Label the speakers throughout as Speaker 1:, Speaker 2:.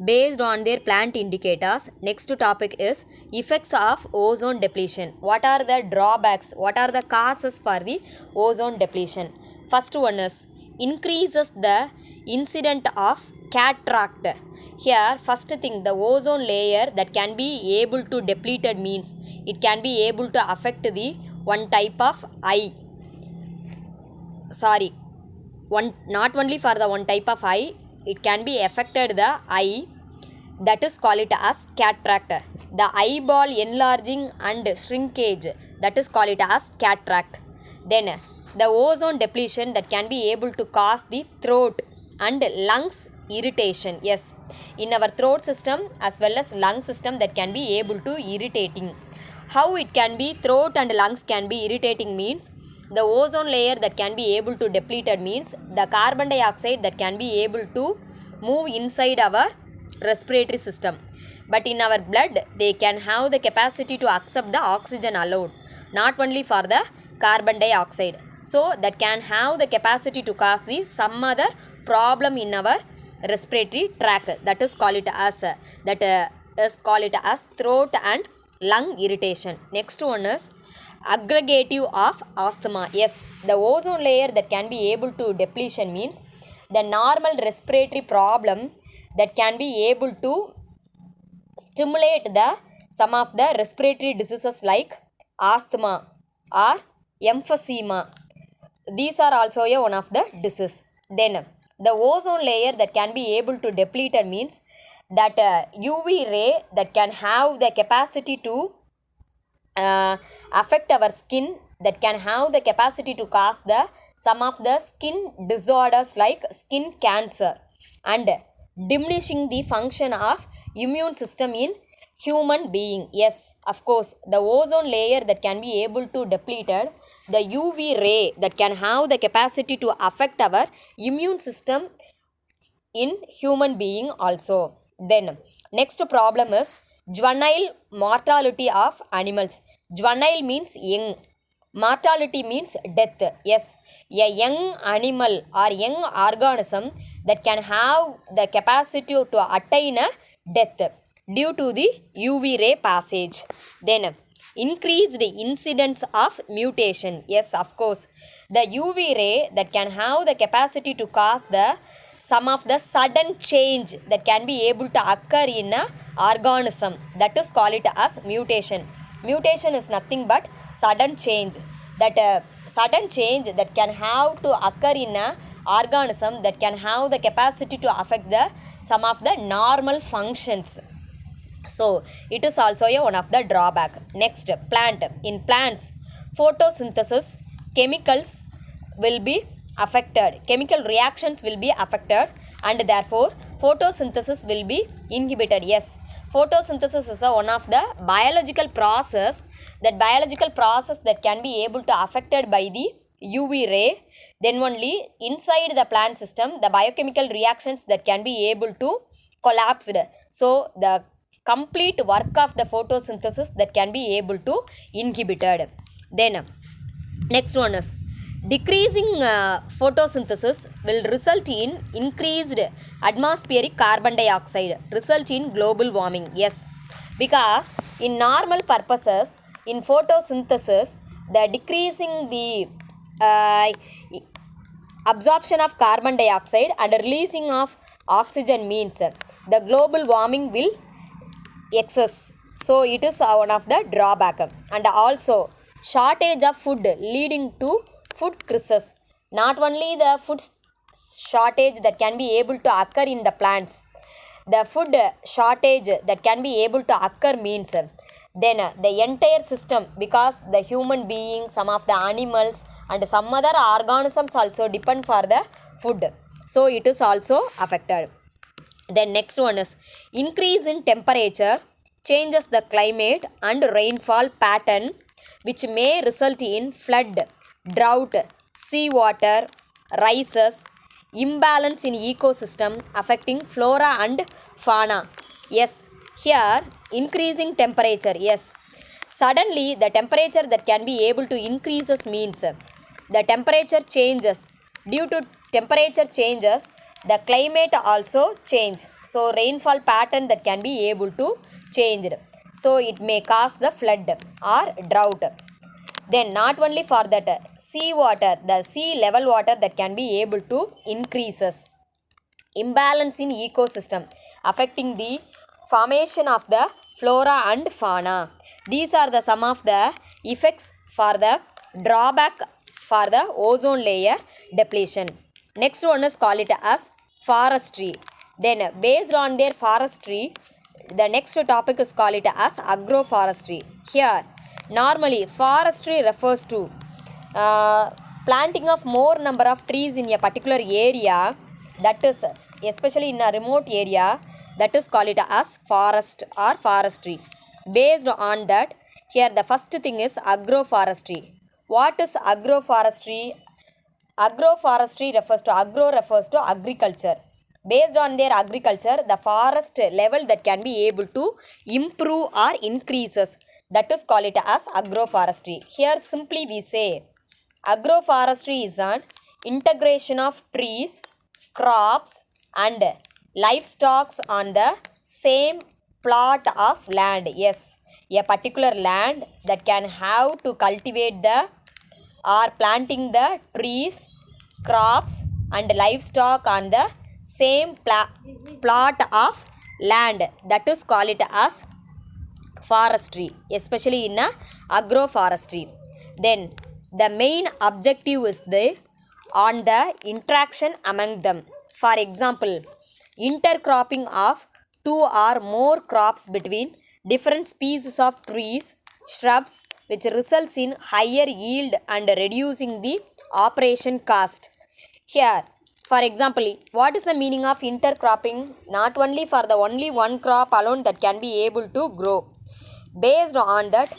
Speaker 1: based on their plant indicators. Next topic is effects of ozone depletion. What are the drawbacks? What are the causes for the ozone depletion? First one is increases the incident of cataract. Here first thing, the ozone layer that can be able to depleted means it can be able to affect the one type of eye. Sorry, one not only for the one type of eye, it can be affected the eye, that is call it as cataract. The eyeball enlarging and shrinkage, that is call it as cataract. Then the ozone depletion that can be able to cause the throat and lungs irritation. Yes, in our throat system as well as lung system that can be able to irritating. How it can be throat and lungs can be irritating means the ozone layer that can be able to depleted means the carbon dioxide that can be able to move inside our respiratory system, but in our blood they can have the capacity to accept the oxygen allowed, not only for the carbon dioxide. So that can have the capacity to cause the some other problem in our respiratory tract, that is call it as throat and lung irritation. Next one is aggregative of asthma. Yes, the ozone layer that can be able to depletion means the normal respiratory problem that can be able to stimulate the some of the respiratory diseases like asthma or emphysema. These are also one of the disease. Then the ozone layer that can be able to depleted means that UV ray that can have the capacity to affect our skin, that can have the capacity to cause the some of the skin disorders like skin cancer and diminishing the function of immune system in human being. Yes, of course, the ozone layer that can be able to depleted, the UV ray that can have the capacity to affect our immune system in human being also. Then next problem is juvenile mortality of animals. Juvenile means young, mortality means death. Yes, a young animal or young organism that can have the capacity to attain a death due to the UV ray passage. Then increased incidence of mutation. Yes, of course, the UV ray that can have the capacity to cause the some of the sudden change that can be able to occur in a organism, that is call it as mutation. Mutation is nothing but sudden change, that sudden change that can have to occur in a organism that can have the capacity to affect the some of the normal functions. So it is also one of the drawback. Next, plant. In plants, photosynthesis, chemicals will be affected, chemical reactions will be affected, and therefore photosynthesis will be inhibited. Yes, photosynthesis is one of the biological process, that can be able to affected by the UV ray. Then only inside the plant system the biochemical reactions that can be able to collapsed. So the complete work of the photosynthesis that can be able to inhibited. Then next one is decreasing photosynthesis will result in increased atmospheric carbon dioxide, result in global warming. Yes, because in normal purposes in photosynthesis the decreasing the absorption of carbon dioxide and releasing of oxygen means the global warming will excess. So it is one of the drawback. And also shortage of food leading to food crisis. Not only the food shortage that can be able to occur in the plants, the food shortage that can be able to occur means then the entire system, because the human being, some of the animals and some other organisms also depend for the food, so it is also affected. Then next one is increase in temperature changes the climate and rainfall pattern, which may result in flood, drought, seawater rises, imbalance in ecosystem affecting flora and fauna. Yes, here increasing temperature. Yes, suddenly the temperature that can be able to increases means the temperature changes. Due to temperature changes, The climate also change. So rainfall pattern that can be able to changed. So it may cause the flood or drought. Then not only for that, sea water, the sea level water that can be able to increases. Imbalance in ecosystem affecting the formation of the flora and fauna. These are the some of the effects for the drawback for the ozone layer depletion. Next one is call it as forestry. Then based on their forestry, the next topic is call it as agroforestry. Here normally forestry refers to uh, planting of more number of trees in a particular area, that is especially in a remote area, that is called it as forest or forestry. Based on that, here the first thing is agroforestry. What is agroforestry? Agroforestry refers to agriculture. Based on their agriculture, the forest level that can be able to improve or increases, that is called it as agroforestry. Here simply we say agroforestry is an integration of trees, crops and livestock on the same plot of land. Yes, a particular land that can have to cultivate the or planting the trees, crops and livestock on the same plot of land, that is call it as forestry, especially in a agroforestry. Then the main objective is the on the interaction among them. For example, intercropping of two or more crops between different species of trees, shrubs, which results in higher yield and reducing the operation cost. Here, for example, what is the meaning of intercropping? Not only for the only one crop alone that can be able to grow. Based on that,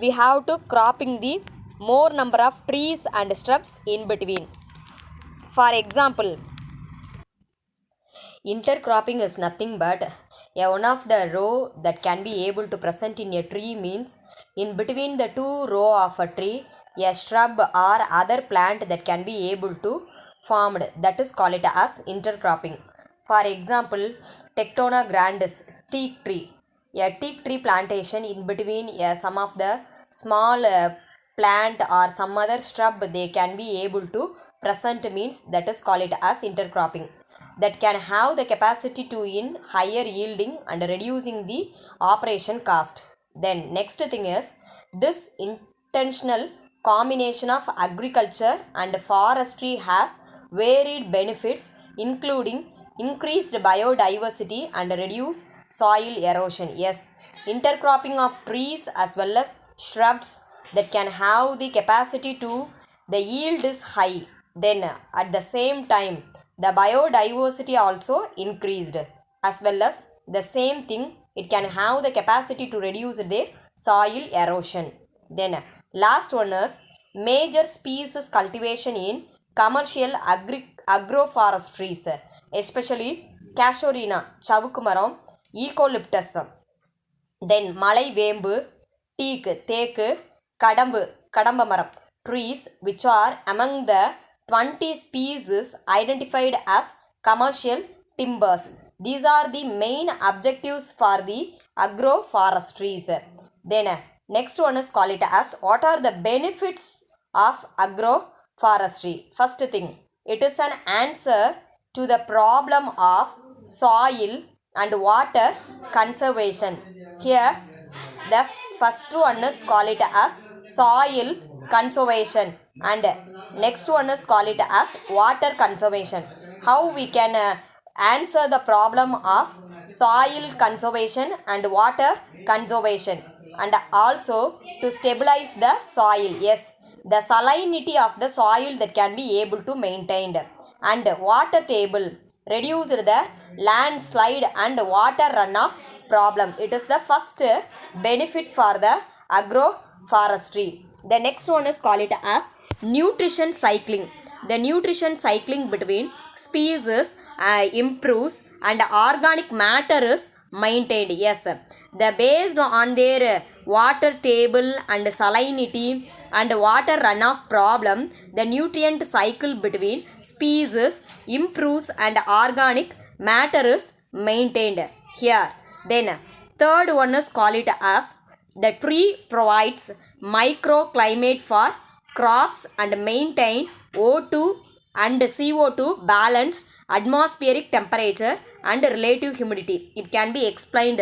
Speaker 1: we have to cropping the more number of trees and shrubs in between. For example, intercropping is nothing but one of the row that can be able to present in a tree means in between the two row of a tree, a shrub or other plant that can be able to formed, that is called it as intercropping. For example, Tectona grandis, teak tree. A teak tree plantation in between some of the small plant or some other shrub they can be able to present means, that is called it as intercropping. That can have the capacity to in higher yielding and reducing the operation cost. Then next thing is this intentional combination of agriculture and forestry has varied benefits, including increased biodiversity and reduced soil erosion. Yes, intercropping of trees as well as shrubs that can have the capacity to the yield is high. Then at the same time, the biodiversity also increased, as well as the same thing it can have the capacity to reduce the soil erosion. Then last one is major species cultivation in commercial agroforestries, especially casuarina, chavukku eucalyptus, then malai vembu, teak, தேக்கு, கடம்ப மரம், trees which are among the 20 species identified as commercial timbers. These are the main objectives for the agroforestries. Then next one is call it as what are the benefits of agroforestry. First thing, it is an answer to the problem of soil and water conservation. Here the first one is call it as soil conservation and next one is call it as water conservation. How we can answer the problem of soil conservation and water conservation, and also to stabilize the soil. Yes, the salinity of the soil that can be able to maintained, and water table reduce the landslide and water runoff problem. It is the first benefit for the agroforestry. The next one is call it as nutrition cycling. The nutrition cycling between species improves and organic matter is maintained. Yes, the based on their water table and salinity and water runoff problem, the nutrient cycle between species improves and organic matter is maintained here. Then third one is call it as the tree provides microclimate for crops and maintain O2 and CO2 balanced atmospheric temperature and relative humidity. It can be explained